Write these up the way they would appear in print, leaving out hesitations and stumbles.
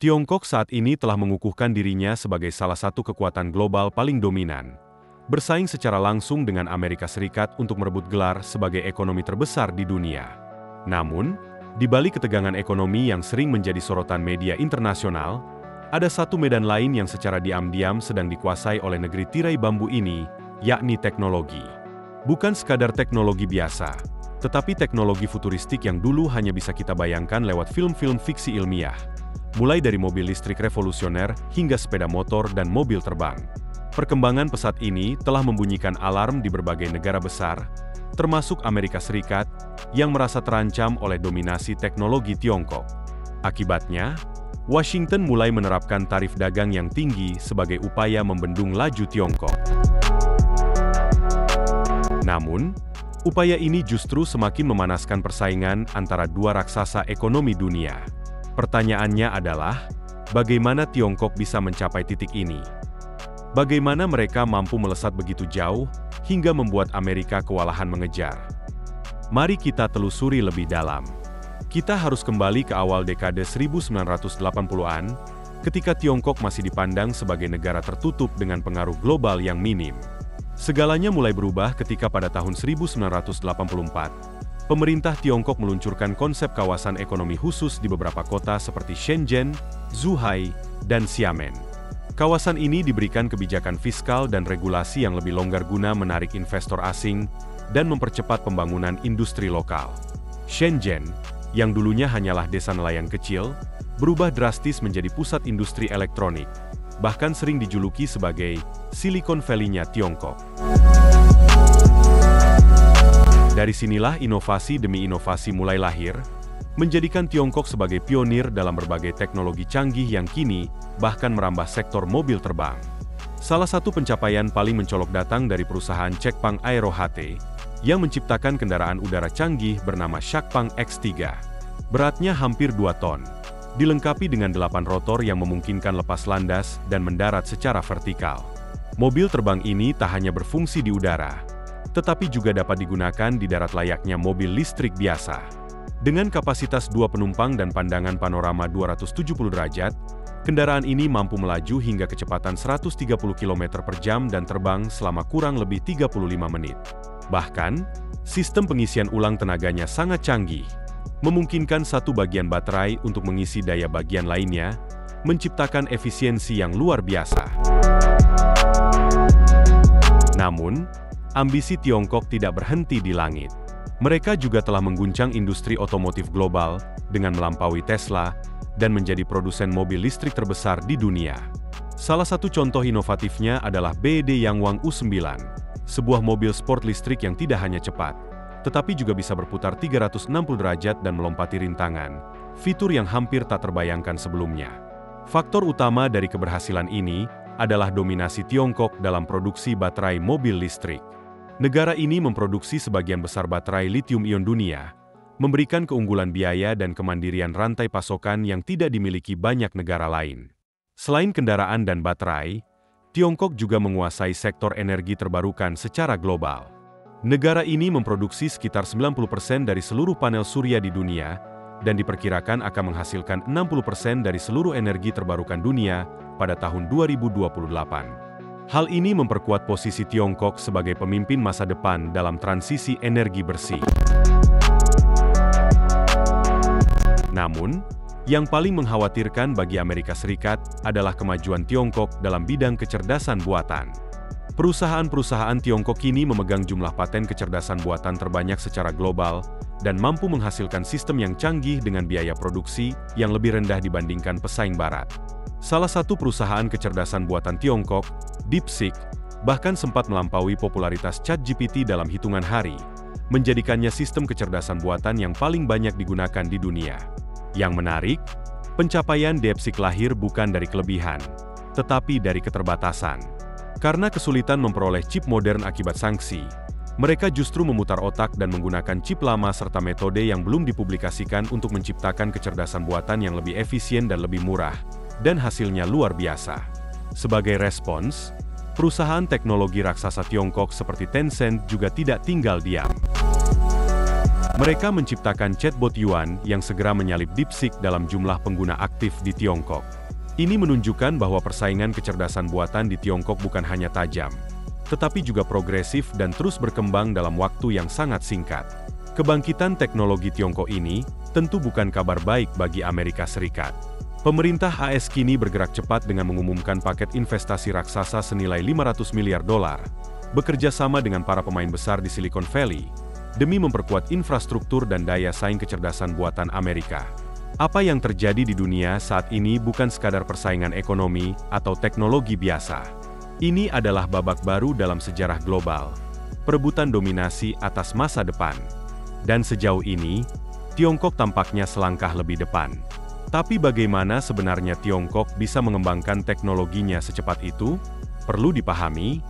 Tiongkok saat ini telah mengukuhkan dirinya sebagai salah satu kekuatan global paling dominan, bersaing secara langsung dengan Amerika Serikat untuk merebut gelar sebagai ekonomi terbesar di dunia. Namun, di balik ketegangan ekonomi yang sering menjadi sorotan media internasional, ada satu medan lain yang secara diam-diam sedang dikuasai oleh negeri tirai bambu ini, yakni teknologi. Bukan sekadar teknologi biasa, tetapi teknologi futuristik yang dulu hanya bisa kita bayangkan lewat film-film fiksi ilmiah, mulai dari mobil listrik revolusioner hingga sepeda motor dan mobil terbang. Perkembangan pesat ini telah membunyikan alarm di berbagai negara besar, termasuk Amerika Serikat, yang merasa terancam oleh dominasi teknologi Tiongkok. Akibatnya, Washington mulai menerapkan tarif dagang yang tinggi sebagai upaya membendung laju Tiongkok. Namun, upaya ini justru semakin memanaskan persaingan antara dua raksasa ekonomi dunia. Pertanyaannya adalah, bagaimana Tiongkok bisa mencapai titik ini? Bagaimana mereka mampu melesat begitu jauh, hingga membuat Amerika kewalahan mengejar? Mari kita telusuri lebih dalam. Kita harus kembali ke awal dekade 1980-an, ketika Tiongkok masih dipandang sebagai negara tertutup dengan pengaruh global yang minim. Segalanya mulai berubah ketika pada tahun 1984, pemerintah Tiongkok meluncurkan konsep kawasan ekonomi khusus di beberapa kota seperti Shenzhen, Zhuhai, dan Xiamen. Kawasan ini diberikan kebijakan fiskal dan regulasi yang lebih longgar guna menarik investor asing dan mempercepat pembangunan industri lokal. Shenzhen, yang dulunya hanyalah desa nelayan kecil, berubah drastis menjadi pusat industri elektronik, bahkan sering dijuluki sebagai Silicon Valley-nya Tiongkok. Dari sinilah inovasi demi inovasi mulai lahir, menjadikan Tiongkok sebagai pionir dalam berbagai teknologi canggih yang kini bahkan merambah sektor mobil terbang. Salah satu pencapaian paling mencolok datang dari perusahaan Chekpang Aero HT, yang menciptakan kendaraan udara canggih bernama Shakpang X3. Beratnya hampir 2 ton, dilengkapi dengan 8 rotor yang memungkinkan lepas landas dan mendarat secara vertikal. Mobil terbang ini tak hanya berfungsi di udara, tetapi juga dapat digunakan di darat layaknya mobil listrik biasa. Dengan kapasitas 2 penumpang dan pandangan panorama 270 derajat, kendaraan ini mampu melaju hingga kecepatan 130 km per jam dan terbang selama kurang lebih 35 menit. Bahkan, sistem pengisian ulang tenaganya sangat canggih, memungkinkan satu bagian baterai untuk mengisi daya bagian lainnya, menciptakan efisiensi yang luar biasa. Namun, ambisi Tiongkok tidak berhenti di langit. Mereka juga telah mengguncang industri otomotif global dengan melampaui Tesla dan menjadi produsen mobil listrik terbesar di dunia. Salah satu contoh inovatifnya adalah BYD Yangwang U9, sebuah mobil sport listrik yang tidak hanya cepat, tetapi juga bisa berputar 360 derajat dan melompati rintangan, fitur yang hampir tak terbayangkan sebelumnya. Faktor utama dari keberhasilan ini adalah dominasi Tiongkok dalam produksi baterai mobil listrik. Negara ini memproduksi sebagian besar baterai lithium-ion dunia, memberikan keunggulan biaya dan kemandirian rantai pasokan yang tidak dimiliki banyak negara lain. Selain kendaraan dan baterai, Tiongkok juga menguasai sektor energi terbarukan secara global. Negara ini memproduksi sekitar 90% dari seluruh panel surya di dunia, dan diperkirakan akan menghasilkan 60% dari seluruh energi terbarukan dunia pada tahun 2028. Hal ini memperkuat posisi Tiongkok sebagai pemimpin masa depan dalam transisi energi bersih. Namun, yang paling mengkhawatirkan bagi Amerika Serikat adalah kemajuan Tiongkok dalam bidang kecerdasan buatan. Perusahaan-perusahaan Tiongkok kini memegang jumlah paten kecerdasan buatan terbanyak secara global dan mampu menghasilkan sistem yang canggih dengan biaya produksi yang lebih rendah dibandingkan pesaing barat. Salah satu perusahaan kecerdasan buatan Tiongkok, DeepSeek, bahkan sempat melampaui popularitas ChatGPT dalam hitungan hari, menjadikannya sistem kecerdasan buatan yang paling banyak digunakan di dunia. Yang menarik, pencapaian DeepSeek lahir bukan dari kelebihan, tetapi dari keterbatasan. Karena kesulitan memperoleh chip modern akibat sanksi, mereka justru memutar otak dan menggunakan chip lama serta metode yang belum dipublikasikan untuk menciptakan kecerdasan buatan yang lebih efisien dan lebih murah, dan hasilnya luar biasa. Sebagai respons, perusahaan teknologi raksasa Tiongkok seperti Tencent juga tidak tinggal diam. Mereka menciptakan chatbot Yuan yang segera menyalip DeepSeek dalam jumlah pengguna aktif di Tiongkok. Ini menunjukkan bahwa persaingan kecerdasan buatan di Tiongkok bukan hanya tajam, tetapi juga progresif dan terus berkembang dalam waktu yang sangat singkat. Kebangkitan teknologi Tiongkok ini tentu bukan kabar baik bagi Amerika Serikat. Pemerintah AS kini bergerak cepat dengan mengumumkan paket investasi raksasa senilai 500 miliar dolar, bekerja sama dengan para pemain besar di Silicon Valley, demi memperkuat infrastruktur dan daya saing kecerdasan buatan Amerika. Apa yang terjadi di dunia saat ini bukan sekadar persaingan ekonomi atau teknologi biasa. Ini adalah babak baru dalam sejarah global, perebutan dominasi atas masa depan. Dan sejauh ini, Tiongkok tampaknya selangkah lebih depan. Tapi bagaimana sebenarnya Tiongkok bisa mengembangkan teknologinya secepat itu? Perlu dipahami,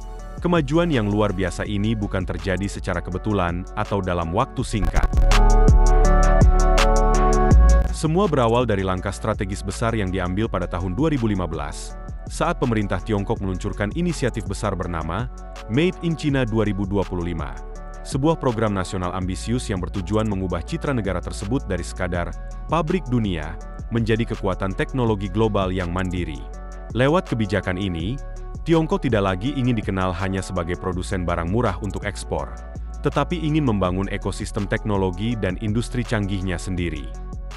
kemajuan yang luar biasa ini bukan terjadi secara kebetulan atau dalam waktu singkat. Semua berawal dari langkah strategis besar yang diambil pada tahun 2015, saat pemerintah Tiongkok meluncurkan inisiatif besar bernama Made in China 2025, sebuah program nasional ambisius yang bertujuan mengubah citra negara tersebut dari sekadar pabrik dunia menjadi kekuatan teknologi global yang mandiri. Lewat kebijakan ini, Tiongkok tidak lagi ingin dikenal hanya sebagai produsen barang murah untuk ekspor, tetapi ingin membangun ekosistem teknologi dan industri canggihnya sendiri.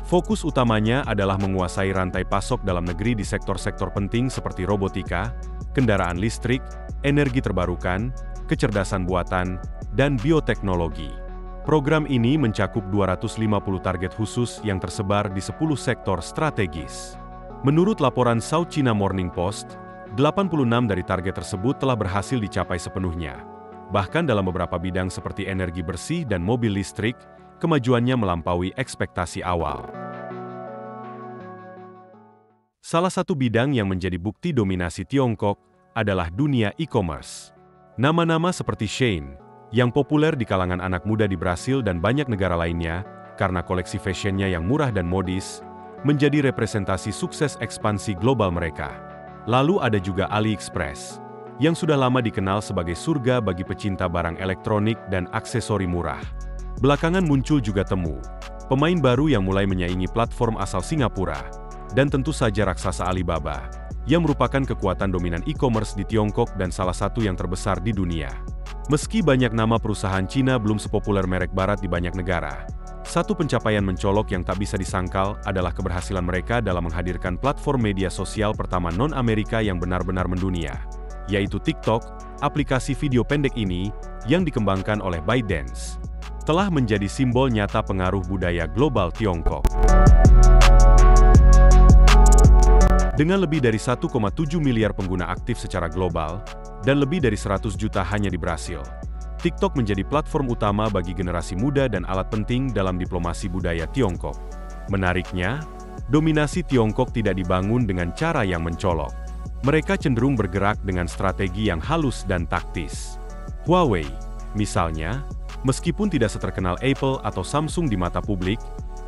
Fokus utamanya adalah menguasai rantai pasok dalam negeri di sektor-sektor penting seperti robotika, kendaraan listrik, energi terbarukan, kecerdasan buatan, dan bioteknologi. Program ini mencakup 250 target khusus yang tersebar di 10 sektor strategis. Menurut laporan South China Morning Post, 86 dari target tersebut telah berhasil dicapai sepenuhnya. Bahkan dalam beberapa bidang seperti energi bersih dan mobil listrik, kemajuannya melampaui ekspektasi awal. Salah satu bidang yang menjadi bukti dominasi Tiongkok adalah dunia e-commerce. Nama-nama seperti Shein, yang populer di kalangan anak muda di Brasil dan banyak negara lainnya, karena koleksi fashionnya yang murah dan modis, menjadi representasi sukses ekspansi global mereka. Lalu ada juga AliExpress, yang sudah lama dikenal sebagai surga bagi pecinta barang elektronik dan aksesori murah. Belakangan muncul juga Temu, pemain baru yang mulai menyaingi platform asal Singapura, dan tentu saja raksasa Alibaba, yang merupakan kekuatan dominan e-commerce di Tiongkok dan salah satu yang terbesar di dunia. Meski banyak nama perusahaan Cina belum sepopuler merek barat di banyak negara, satu pencapaian mencolok yang tak bisa disangkal adalah keberhasilan mereka dalam menghadirkan platform media sosial pertama non-Amerika yang benar-benar mendunia, yaitu TikTok. Aplikasi video pendek ini, yang dikembangkan oleh ByteDance, telah menjadi simbol nyata pengaruh budaya global Tiongkok. Dengan lebih dari 1,7 miliar pengguna aktif secara global, dan lebih dari 100 juta hanya di Brasil, TikTok menjadi platform utama bagi generasi muda dan alat penting dalam diplomasi budaya Tiongkok. Menariknya, dominasi Tiongkok tidak dibangun dengan cara yang mencolok. Mereka cenderung bergerak dengan strategi yang halus dan taktis. Huawei, misalnya, meskipun tidak seterkenal Apple atau Samsung di mata publik,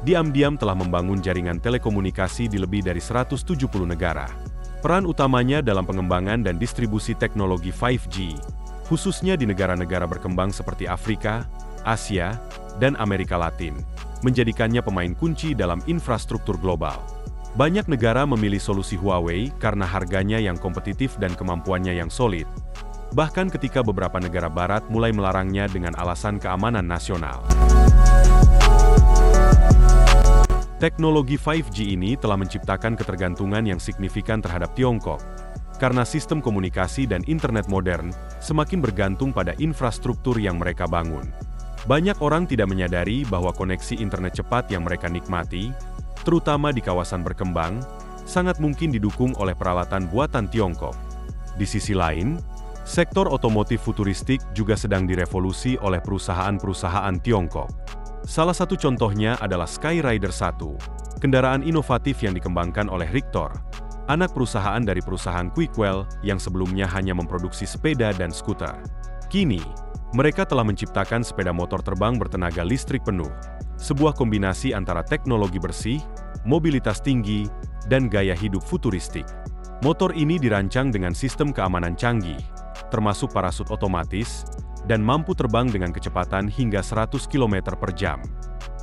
diam-diam telah membangun jaringan telekomunikasi di lebih dari 170 negara. Peran utamanya dalam pengembangan dan distribusi teknologi 5G, khususnya di negara-negara berkembang seperti Afrika, Asia, dan Amerika Latin, menjadikannya pemain kunci dalam infrastruktur global. Banyak negara memilih solusi Huawei karena harganya yang kompetitif dan kemampuannya yang solid, bahkan ketika beberapa negara barat mulai melarangnya dengan alasan keamanan nasional. Teknologi 5G ini telah menciptakan ketergantungan yang signifikan terhadap Tiongkok, karena sistem komunikasi dan internet modern semakin bergantung pada infrastruktur yang mereka bangun. Banyak orang tidak menyadari bahwa koneksi internet cepat yang mereka nikmati, terutama di kawasan berkembang, sangat mungkin didukung oleh peralatan buatan Tiongkok. Di sisi lain, sektor otomotif futuristik juga sedang direvolusi oleh perusahaan-perusahaan Tiongkok. Salah satu contohnya adalah Skyrider 1, kendaraan inovatif yang dikembangkan oleh Rictor, anak perusahaan dari perusahaan Quickwell yang sebelumnya hanya memproduksi sepeda dan skuter. Kini, mereka telah menciptakan sepeda motor terbang bertenaga listrik penuh, sebuah kombinasi antara teknologi bersih, mobilitas tinggi, dan gaya hidup futuristik. Motor ini dirancang dengan sistem keamanan canggih, termasuk parasut otomatis, dan mampu terbang dengan kecepatan hingga 100 km per jam.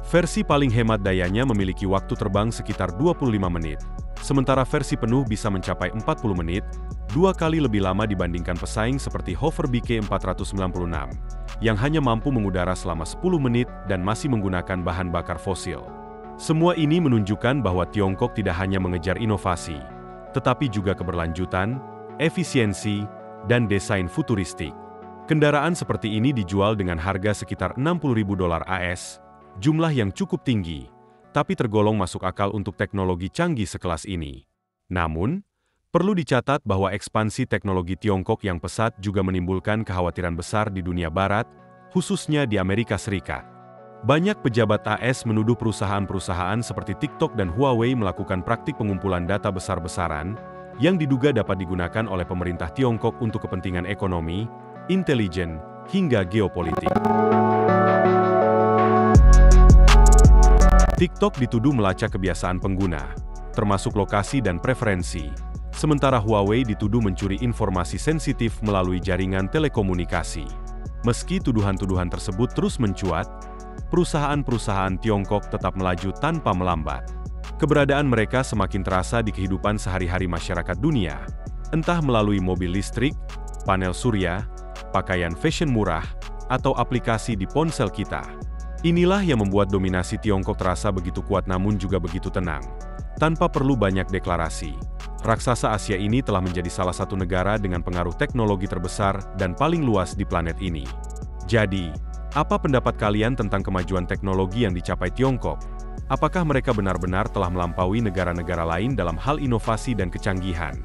Versi paling hemat dayanya memiliki waktu terbang sekitar 25 menit, sementara versi penuh bisa mencapai 40 menit, 2 kali lebih lama dibandingkan pesaing seperti Hover BK496, yang hanya mampu mengudara selama 10 menit dan masih menggunakan bahan bakar fosil. Semua ini menunjukkan bahwa Tiongkok tidak hanya mengejar inovasi, tetapi juga keberlanjutan, efisiensi, dan desain futuristik. Kendaraan seperti ini dijual dengan harga sekitar $60.000 AS, jumlah yang cukup tinggi, tapi tergolong masuk akal untuk teknologi canggih sekelas ini. Namun, perlu dicatat bahwa ekspansi teknologi Tiongkok yang pesat juga menimbulkan kekhawatiran besar di dunia barat, khususnya di Amerika Serikat. Banyak pejabat AS menuduh perusahaan-perusahaan seperti TikTok dan Huawei melakukan praktik pengumpulan data besar-besaran yang diduga dapat digunakan oleh pemerintah Tiongkok untuk kepentingan ekonomi, intelijen, hingga geopolitik. TikTok dituduh melacak kebiasaan pengguna, termasuk lokasi dan preferensi, sementara Huawei dituduh mencuri informasi sensitif melalui jaringan telekomunikasi. Meski tuduhan-tuduhan tersebut terus mencuat, perusahaan-perusahaan Tiongkok tetap melaju tanpa melambat. Keberadaan mereka semakin terasa di kehidupan sehari-hari masyarakat dunia, entah melalui mobil listrik, panel surya, pakaian fashion murah, atau aplikasi di ponsel kita. Inilah yang membuat dominasi Tiongkok terasa begitu kuat namun juga begitu tenang. Tanpa perlu banyak deklarasi, raksasa Asia ini telah menjadi salah satu negara dengan pengaruh teknologi terbesar dan paling luas di planet ini. Jadi, apa pendapat kalian tentang kemajuan teknologi yang dicapai Tiongkok? Apakah mereka benar-benar telah melampaui negara-negara lain dalam hal inovasi dan kecanggihan?